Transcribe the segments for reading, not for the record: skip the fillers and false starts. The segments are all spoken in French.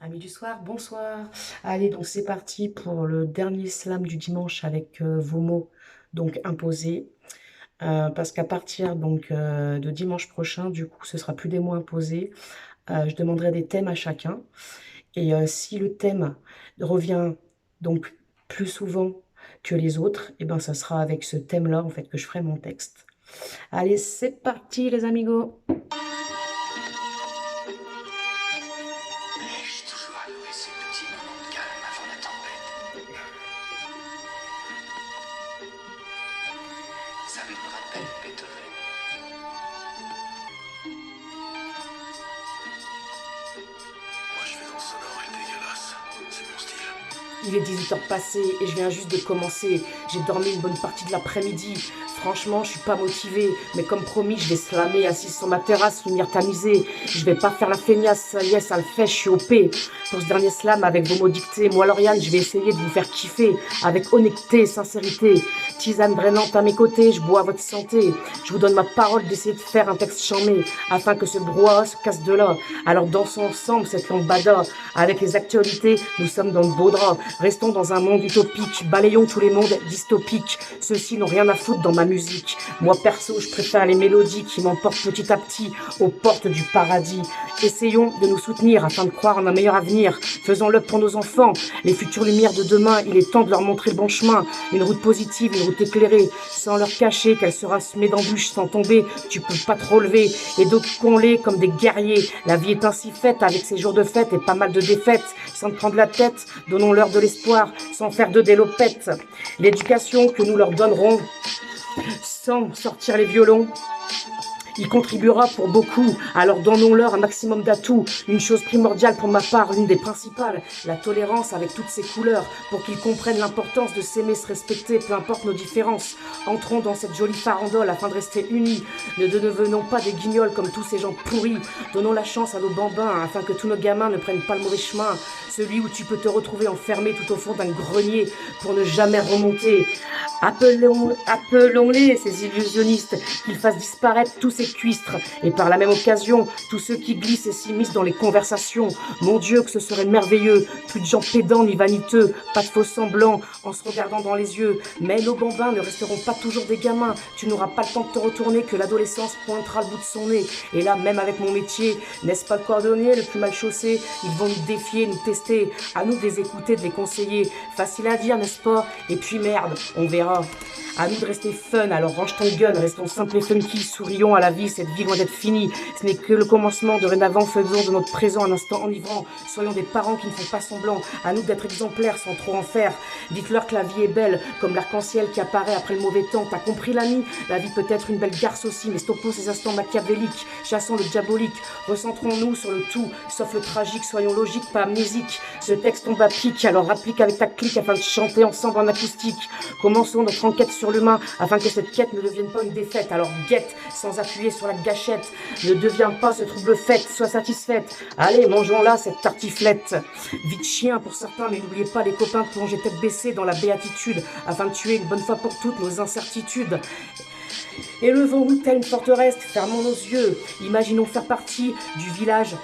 Amis du soir, bonsoir. Allez, donc c'est parti pour le dernier slam du dimanche avec vos mots donc imposés. Parce qu'à partir de dimanche prochain, du coup, ce sera plus des mots imposés. Je demanderai des thèmes à chacun. Et si le thème revient donc plus souvent que les autres, et ben ça sera avec ce thème-là en fait que je ferai mon texte. Allez, c'est parti les amigos. J'ai toujours adoré ces petits moments de calme avant la tempête. Ça me rappelle Beethoven. Moi je vais dans le sonore et dégueulasse. C'est mon style. Il est 18h passées et je viens juste de commencer. J'ai dormi une bonne partie de l'après-midi. Franchement, je suis pas motivée, mais comme promis, je vais slammer assise sur ma terrasse, lumière tamisée. Je vais pas faire la feignasse, ça y est, ça le fait, je suis OP. Pour ce dernier slam avec vos mots dictés, moi Lauriane, je vais essayer de vous faire kiffer avec honnêteté et sincérité. Tisane drainante à mes côtés, je bois à votre santé. Je vous donne ma parole d'essayer de faire un texte charmé afin que ce brouhaha se casse de là. Alors dansons ensemble cette lambada. Avec les actualités, nous sommes dans le beau drap. Restons dans un monde utopique, balayons tous les mondes dystopiques. Ceux-ci n'ont rien à foutre dans ma musique. Moi perso, je préfère les mélodies qui m'emportent petit à petit aux portes du paradis. Essayons de nous soutenir afin de croire en un meilleur avenir. Faisons-le pour nos enfants, les futures lumières de demain. Il est temps de leur montrer le bon chemin. Une route positive, une route éclairée, sans leur cacher qu'elle sera semée d'embûches. Sans tomber, tu peux pas te relever. Et d'autres qu'on-les comme des guerriers. La vie est ainsi faite avec ses jours de fête et pas mal de défaites. Sans te prendre la tête, donnons-leur de l'espoir, sans faire de délopettes. L'éducation que nous leur donnerons, sans sortir les violons, il contribuera pour beaucoup, alors donnons-leur un maximum d'atouts. Une chose primordiale pour ma part, l'une des principales, la tolérance avec toutes ses couleurs, pour qu'ils comprennent l'importance de s'aimer, se respecter, peu importe nos différences. Entrons dans cette jolie farandole afin de rester unis. Ne devenons pas des guignols comme tous ces gens pourris. Donnons la chance à nos bambins afin que tous nos gamins ne prennent pas le mauvais chemin. Celui où tu peux te retrouver enfermé tout au fond d'un grenier pour ne jamais remonter. Appelons-les, ces illusionnistes, qu'ils fassent disparaître tous ces cuistres, et par la même occasion, tous ceux qui glissent et s'immiscent dans les conversations. Mon Dieu, que ce serait merveilleux, plus de gens pédants ni vaniteux, pas de faux semblants, en se regardant dans les yeux. Mais nos bambins ne resteront pas toujours des gamins, tu n'auras pas le temps de te retourner, que l'adolescence pointera le bout de son nez. Et là, même avec mon métier, n'est-ce pas le cordonnier le plus mal chaussé? Ils vont nous défier, nous tester, à nous de les écouter, de les conseiller. Facile à dire, n'est-ce pas? Et puis merde, on verra. À nous de rester fun, alors range ton gun, restons simples et funky, sourions à la vie, cette vie loin d'être finie. Ce n'est que le commencement, dorénavant faisons de notre présent un instant enivrant. Soyons des parents qui ne font pas semblant, à nous d'être exemplaires sans trop en faire. Dites-leur que la vie est belle, comme l'arc-en-ciel qui apparaît après le mauvais temps. T'as compris l'ami? La vie peut être une belle garce aussi, mais stoppons ces instants machiavéliques, chassons le diabolique. Recentrons-nous sur le tout, sauf le tragique, soyons logiques, pas amnésiques. Ce texte tombe à pic, alors applique avec ta clique afin de chanter ensemble en acoustique. Commençons notre enquête sur l'humain afin que cette quête ne devienne pas une défaite. Alors guette sans appuyer sur la gâchette. Ne deviens pas ce trouble fait, sois satisfaite. Allez, mangeons là cette tartiflette. Vite chien pour certains, mais n'oubliez pas les copains de plonger tête baissée dans la béatitude afin de tuer une bonne fois pour toutes nos incertitudes. Élevons-nous telle une forteresse, fermons nos yeux. Imaginons faire partie du village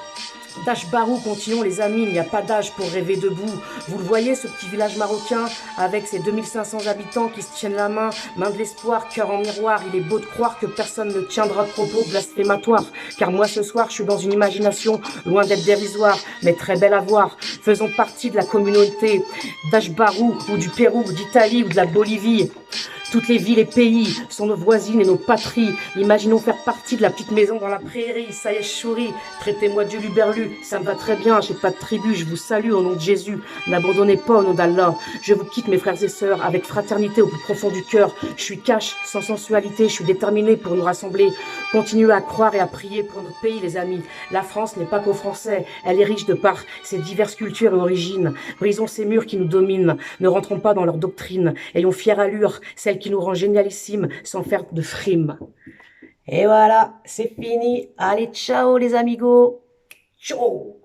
d'Ashbarou, continuons les amis, il n'y a pas d'âge pour rêver debout. Vous le voyez, ce petit village marocain, avec ses 2500 habitants qui se tiennent la main de l'espoir, cœur en miroir. Il est beau de croire que personne ne tiendra propos blasphématoires, car moi ce soir je suis dans une imagination loin d'être dérisoire, mais très belle à voir. Faisons partie de la communauté d'Ashbarou, ou du Pérou, ou d'Italie, ou de la Bolivie. Toutes les villes et pays sont nos voisines et nos patries. Imaginons faire partie de la petite maison dans la prairie. Ça y est, chouris, traitez-moi Dieu Luberlu. Ça me va très bien, j'ai pas de tribu, je vous salue au nom de Jésus. N'abandonnez pas au nom d'Allah. Je vous quitte mes frères et sœurs avec fraternité au plus profond du cœur. Je suis cash, sans sensualité, je suis déterminé pour nous rassembler. Continuez à croire et à prier pour notre pays, les amis. La France n'est pas qu'aux Français, elle est riche de par ses diverses cultures et origines. Brisons ces murs qui nous dominent, ne rentrons pas dans leur doctrine. Ayons fière allure, celle qui nous rend génialissime sans faire de frime. Et voilà, c'est fini. Allez, ciao les amigos. Ciao.